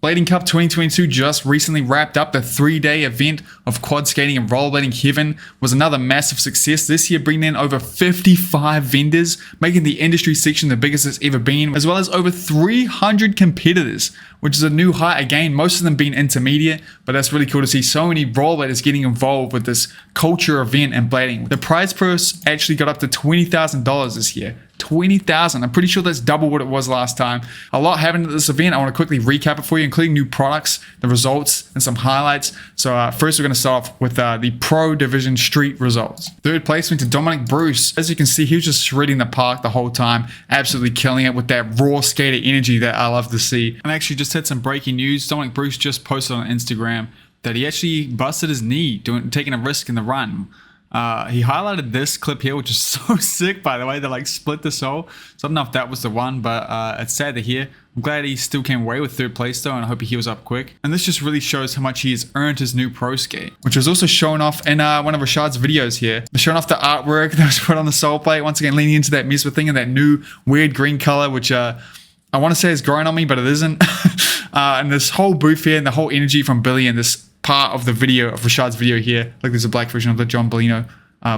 Blading Cup 2022 just recently wrapped up. The 3-day event of quad skating and rollerblading heaven was another massive success this year, bringing in over 55 vendors, making the industry section the biggest it's ever been, as well as over 300 competitors, which is a new height again, most of them being intermediate, but that's really cool to see so many rollerbladers getting involved with this culture event and blading. The prize purse actually got up to $20,000 this year. 20,000. I'm pretty sure that's double what it was last time. A lot happened at this event. I want to quickly recap it for you, including new products, the results, and some highlights. So first we're going to start off with the Pro Division Street results. Third place went to Dominic Bruce. As you can see, he was just shredding the park the whole time, absolutely killing it with that raw skater energy that I love to see. And actually just had some breaking news. Dominic Bruce just posted on Instagram that he actually busted his knee taking a risk in the run. He highlighted this clip here, which is so sick, by the way. They like split the sole. So I don't know if that was the one, but it's sad to hear. I'm glad he still came away with third place though, and I hope he heals up quick. And this just really shows how much he has earned his new pro skate, which was also shown off in one of Rashad's videos here. They're showing off the artwork that was put on the sole plate. Once again, leaning into that Mesmer thing and that new weird green color, which I want to say is growing on me, but it isn't. And this whole booth here and the whole energy from Billy and this part of the video of Rashad's video here, like there's a black version of the John Bellino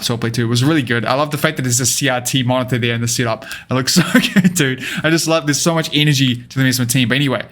sole plate too. It was really good. I love the fact that there's a CRT monitor there in the setup. It looks so good, dude. I just love there's so much energy to the Mesmer team. But anyway,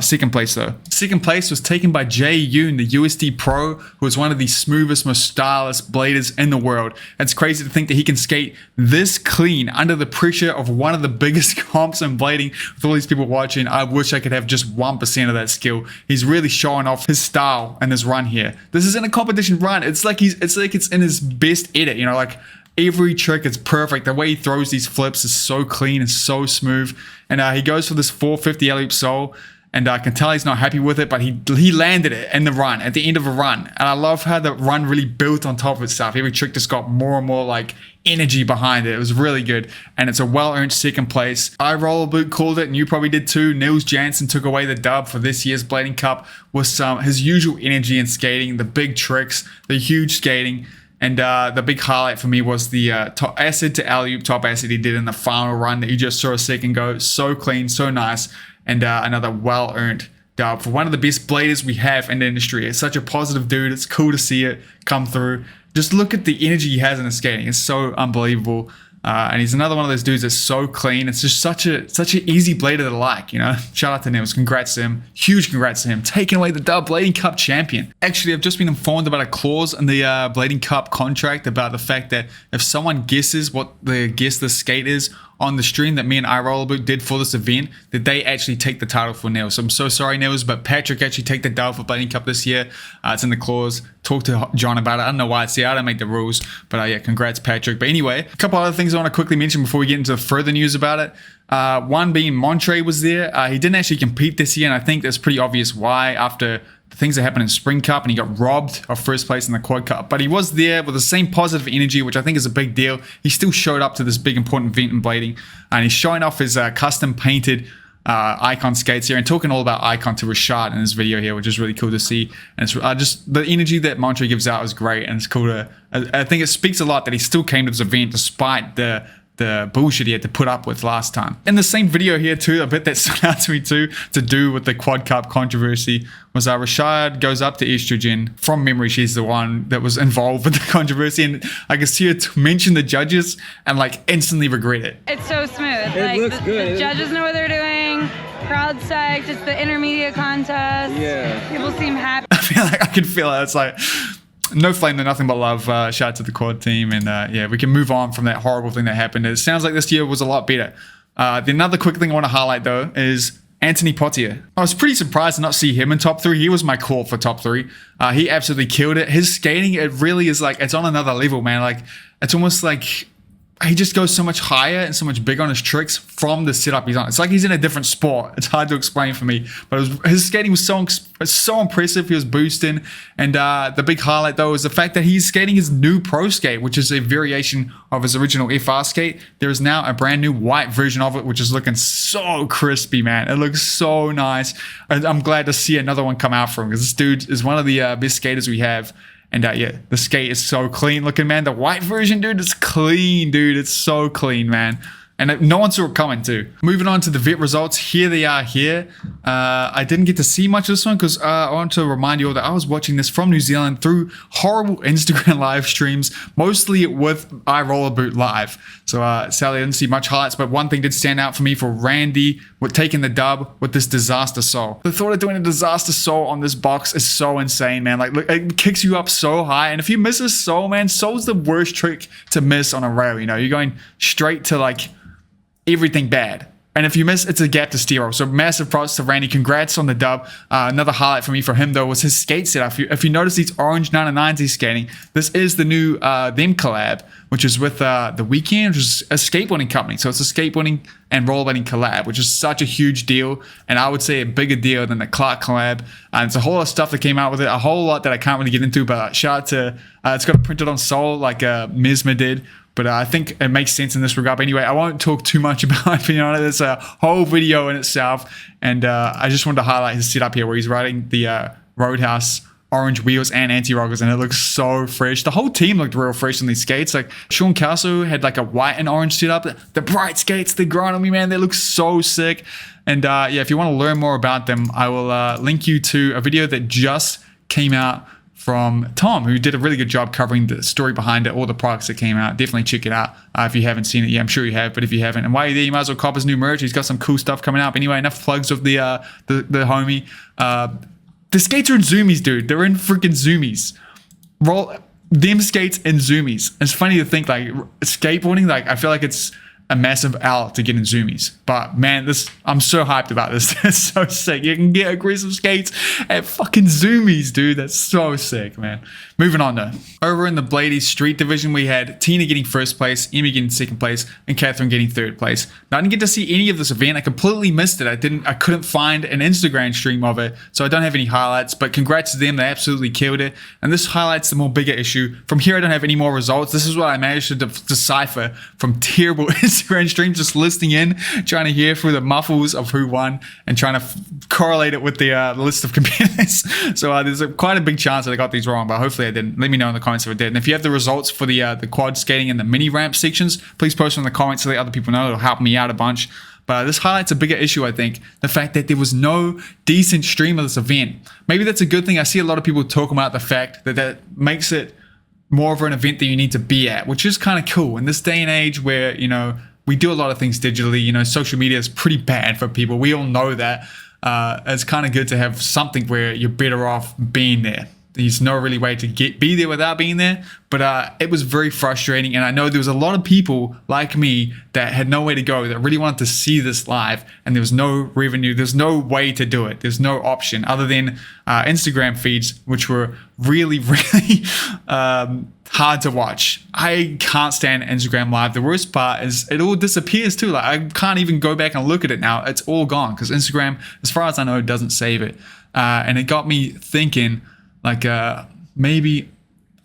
second place though. Second place was taken by Yoon, the USD Pro, who is one of the smoothest, most stylish bladers in the world. It's crazy to think that he can skate this clean under the pressure of one of the biggest comps in blading with all these people watching. I wish I could have just 1% of that skill. He's really showing off his style and his run here. This isn't a competition run. It's like it's in his best edit, you know, like every trick is perfect. The way he throws these flips is so clean and so smooth. And he goes for this 450 alley-oop sole. And I can tell he's not happy with it, but he landed it in the run, at the end of a run. And I love how the run really built on top of itself. Every trick just got more and more like energy behind it. It was really good. And it's a well-earned second place. I Rollerboot called it, and you probably did too. Nils Janson took away the dub for this year's Blading Cup with his usual energy in skating, the big tricks, the huge skating. And the big highlight for me was the top acid to alley-oop top acid he did in the final run that you just saw a second ago. So clean, so nice. And another well-earned dub for one of the best bladers we have in the industry. It's such a positive dude. It's cool to see it come through. Just look at the energy he has in his skating. It's so unbelievable. And he's another one of those dudes that's so clean. It's just such an easy blader to like, you know. Shout out to Nils. Congrats to him. Huge congrats to him. Taking away the dub, Blading Cup champion. Actually, I've just been informed about a clause in the Blading Cup contract about the fact that if someone guesses what the skate is on the stream that me and iRollerboot did for this event, that they actually take the title for Nils. So I'm so sorry, Nils, but Patrick actually take the dub for Blading Cup this year. It's in the clause. Talk to John about it. I don't know why it's there. I don't make the rules, but yeah, congrats, Patrick. But anyway, a couple other things I want to quickly mention before we get into further news about it. One being Montre was there. He didn't actually compete this year, and I think that's pretty obvious why after the things that happened in Spring Cup and he got robbed of first place in the Quad Cup. But he was there with the same positive energy, which I think is a big deal. He still showed up to this big important event in blading, and he's showing off his custom painted Icon skates here and talking all about Icon to Rashad in this video here, which is really cool to see. And it's just the energy that Montre gives out is great, and it's cool to I think it speaks a lot that he still came to this event despite the bullshit he had to put up with last time. In the same video here too, a bit that stood out to me too, to do with the Quad Cup controversy, was Rashad goes up to Estrogen. From memory, she's the one that was involved with the controversy, and I can see her to mention the judges and like instantly regret it. It's so smooth. It looks good. The judges know what they're doing. Crowd psyched. It's the intermediate contest. Yeah. People seem happy. I feel like I can feel it. It's like no flame, no nothing but love. Shout out to the quad team, and yeah, we can move on from that horrible thing that happened. It sounds like this year was a lot better. Another quick thing I want to highlight though is Antony Pottier. I was pretty surprised to not see him in top 3. He was my call for top 3. He absolutely killed it. His skating, it really is like, it's on another level, man. Like, it's almost like he just goes so much higher and so much bigger on his tricks from the setup he's on. It's like he's in a different sport. It's hard to explain for me, but his skating was so impressive. He was boosting, and the big highlight though is the fact that he's skating his new pro skate, which is a variation of his original FR skate. There is now a brand new white version of it, which is looking so crispy, man. It looks so nice. I'm glad to see another one come out from him, because this dude is one of the best skaters we have. And yeah, the skate is so clean looking, man. The white version, dude, is clean, dude. It's so clean, man. And no one saw it coming too. Moving on to the vet results, here they are here. I didn't get to see much of this one because I want to remind you all that I was watching this from New Zealand through horrible Instagram live streams, mostly with iRollerboot Live. So sadly I didn't see much highlights, but one thing did stand out for me for Randy with taking the dub with this Disaster Soul. The thought of doing a Disaster Soul on this box is so insane, man. Like, look, it kicks you up so high, and if you miss a Soul, man, Soul's the worst trick to miss on a rail, you know? You're going straight to, like, everything bad. And if you miss, it's a gap to zero. So massive props to Randy. Congrats on the dub. Another highlight for me for him, though, was his skate setup. If you notice these orange 99s he's skating, this is the new them collab, which is with The Weeknd, which is a skateboarding company. So it's a skateboarding and rollerblading collab, which is such a huge deal. And I would say a bigger deal than the Clark collab. And it's a whole lot of stuff that came out with it. A whole lot that I can't really get into, but shout out to, it's got it printed on Soul like Mesmer did. But I think it makes sense in this regard. But anyway, I won't talk too much about my opinion on it. It's a whole video in itself. And I just wanted to highlight his setup here where he's riding the Roadhouse orange wheels and anti-rockers, and it looks so fresh. The whole team looked real fresh on these skates. Like Sean Casso had like a white and orange setup. The bright skates, they grind on me, man. They look so sick. And yeah, if you want to learn more about them, I will link you to a video that just came out from Tom, who did a really good job covering the story behind it, all the products that came out. Definitely check it out if you haven't seen it yet. I'm sure you have, but if you haven't, and while you're there, you might as well cop his new merch. He's got some cool stuff coming out. But anyway, enough plugs of the homie. The skates are in Zoomies, dude. They're in freaking Zoomies. Them skates in Zoomies. It's funny to think, like, skateboarding, like, I feel like it's a massive L to get in Zoomies. But man, I'm so hyped about this. It's so sick. You can get aggressive skates at fucking Zoomies, dude. That's so sick, man. Moving on though. Over in the Bladey Street division, we had Tina getting first place, Emmy getting second place, and Catherine getting third place. Now I didn't get to see any of this event. I completely missed it. I couldn't find an Instagram stream of it, so I don't have any highlights, but congrats to them. They absolutely killed it. And this highlights the more bigger issue. From here, I don't have any more results. This is what I managed to decipher from terrible Instagram streams, just listening in, trying to hear through the muffles of who won and trying to correlate it with the list of competitors. So there's quite a big chance that I got these wrong, but hopefully I didn't. Let me know in the comments if I did. And if you have the results for the quad skating and the mini ramp sections, please post them in the comments so that other people know. It'll help me out a bunch. But this highlights a bigger issue, I think. The fact that there was no decent stream of this event. Maybe that's a good thing. I see a lot of people talking about the fact that makes it more of an event that you need to be at, which is kind of cool. In this day and age where, you know, we do a lot of things digitally, you know, social media is pretty bad for people. We all know that. It's kind of good to have something where you're better off being there. There's no really way to be there without being there, but it was very frustrating. And I know there was a lot of people like me that had nowhere to go, that really wanted to see this live, and there was no revenue. There's no way to do it. There's no option other than Instagram feeds, which were really, really hard to watch. I can't stand Instagram Live. The worst part is it all disappears too. Like I can't even go back and look at it now. It's all gone because Instagram, as far as I know, doesn't save it. And it got me thinking, like maybe,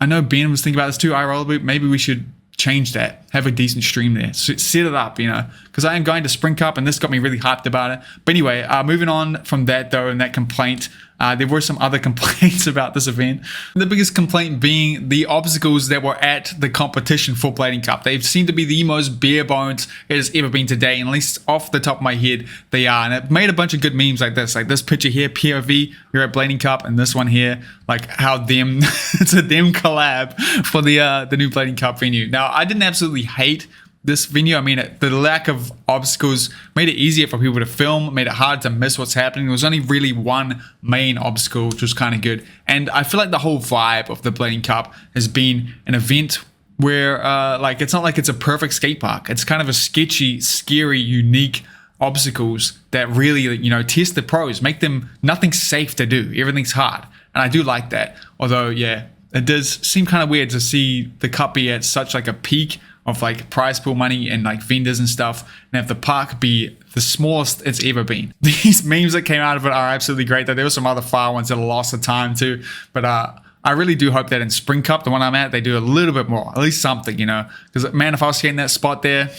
I know Ben was thinking about this too, iRollerboot, maybe we should change that, have a decent stream there, set it up, you know, because I am going to Spring Cup and this got me really hyped about it. But anyway, moving on from that though, and that complaint, there were some other complaints about this event. The biggest complaint being the obstacles that were at the competition for Blading Cup. They seem to be the most bare bones it has ever been today, and at least off the top of my head, they are. And it made a bunch of good memes like this picture here, POV, you're at Blading Cup, and this one here, like how them, it's a them collab for the new Blading Cup venue. Now, I didn't absolutely hate this venue. I mean, the lack of obstacles made it easier for people to film, made it hard to miss what's happening. There was only really one main obstacle, which was kind of good. And I feel like the whole vibe of the Blading Cup has been an event where, like, it's not like it's a perfect skate park. It's kind of a sketchy, scary, unique obstacles that really, you know, test the pros, make them nothing safe to do. Everything's hard. And I do like that. Although, yeah, it does seem kind of weird to see the cup be at such like a peak of like prize pool money and like vendors and stuff, and have the park be the smallest it's ever been. These memes that came out of it are absolutely great. Though there were some other fire ones that lost the time too, but I really do hope that in Spring Cup, the one I'm at, they do a little bit more, at least something, you know, because man, if I was getting that spot there,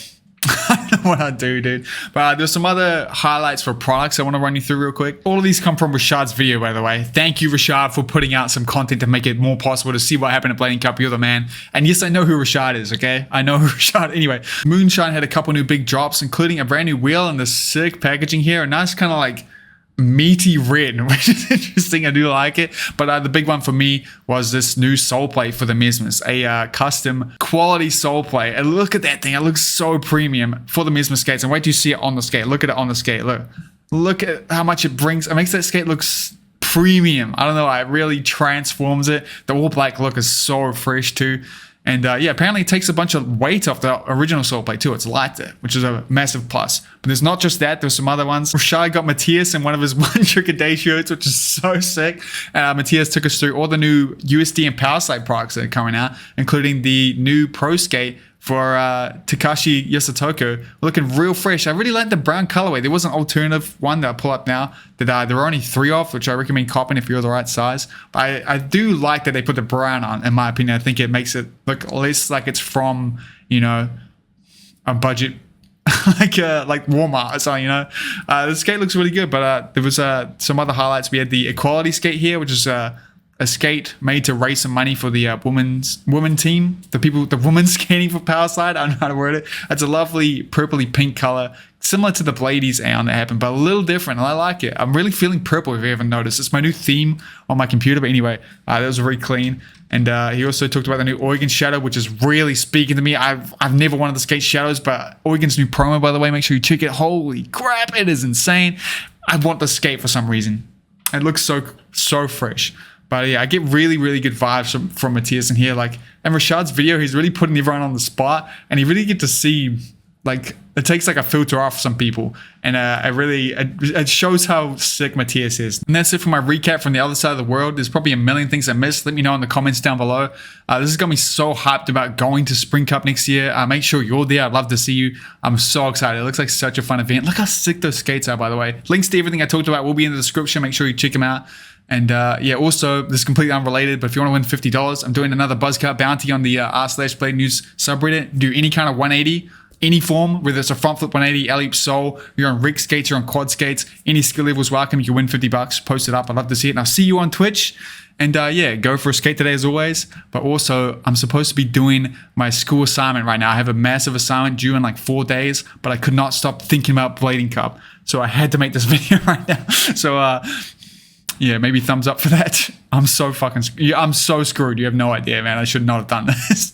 I don't know what I do, dude. But there's some other highlights for products I want to run you through real quick. All of these come from Rashad's video, by the way. Thank you, Rashad, for putting out some content to make it more possible to see what happened at Blading Cup. You're the man. And yes, I know who Rashad is, okay? I know who Rashad. Anyway, Moonshine had a couple new big drops, including a brand new wheel and the sick packaging here. A nice kind of like meaty red, which is interesting. I do like it. But the big one for me was this new sole plate for the Mesmers, a custom quality sole plate. And look at that thing. It looks so premium for the Mesmer skates. And wait till you see it on the skate. Look at it on the skate. Look at how much it brings. It makes that skate look premium. I don't know. It really transforms it. The all black look is so fresh too. And yeah, apparently it takes a bunch of weight off the original sole plate too. It's lighter, which is a massive plus. But there's not just that. There's some other ones. Rashad got Matthias in one of his one trick a day shirts, which is so sick. Matthias took us through all the new USD and Power Slide products that are coming out, including the new Pro Skate for Takashi Yositoko, looking real fresh. I really like the brown colorway. There was an alternative one that I'll pull up now that there are only 3 of, which I recommend copping if you're the right size. But I do like that they put the brown on, in my opinion. I think it makes it look less like it's from, you know, a budget like Walmart or something, you know. The skate looks really good, but there was some other highlights. We had the Equality skate here, which is a skate made to raise some money for the women team, the women skating for Power Slide. I don't know how to word it. It's a lovely purpley pink color, similar to the Bladies Aeon that happened, but a little different, and I like it. I'm really feeling purple, if you haven't noticed. It's my new theme on my computer, but anyway, that was very clean. And he also talked about the new Aeon Shadow, which is really speaking to me. I've never wanted to skate shadows, but Aeon's new promo, by the way, make sure you check it. Holy crap, it is insane. I want the skate for some reason. It looks so fresh. But yeah, I get really, really good vibes from Matthias in here. Like, in Rashad's video, he's really putting everyone on the spot, and you really get to see, like, it takes like a filter off some people, and it shows how sick Matthias is. And that's it for my recap from the other side of the world. There's probably a million things I missed. Let me know in the comments down below. This has got me so hyped about going to Spring Cup next year. Make sure you're there. I'd love to see you. I'm so excited. It looks like such a fun event. Look how sick those skates are, by the way. Links to everything I talked about will be in the description. Make sure you check them out. And yeah, also, this is completely unrelated, but if you want to win $50, I'm doing another Buzzcut bounty on the r/Blade News subreddit. Do any kind of 180, any form, whether it's a front flip 180, alley-oop sole, you're on rig skates, you're on quad skates, any skill level is welcome. You can win $50. Post it up. I'd love to see it. And I'll see you on Twitch. And yeah, go for a skate today as always. But also, I'm supposed to be doing my school assignment right now. I have a massive assignment due in like 4 days, but I could not stop thinking about Blading Cup. So I had to make this video right now. So, yeah, maybe thumbs up for that. I'm so screwed. You have no idea, man. I should not have done this.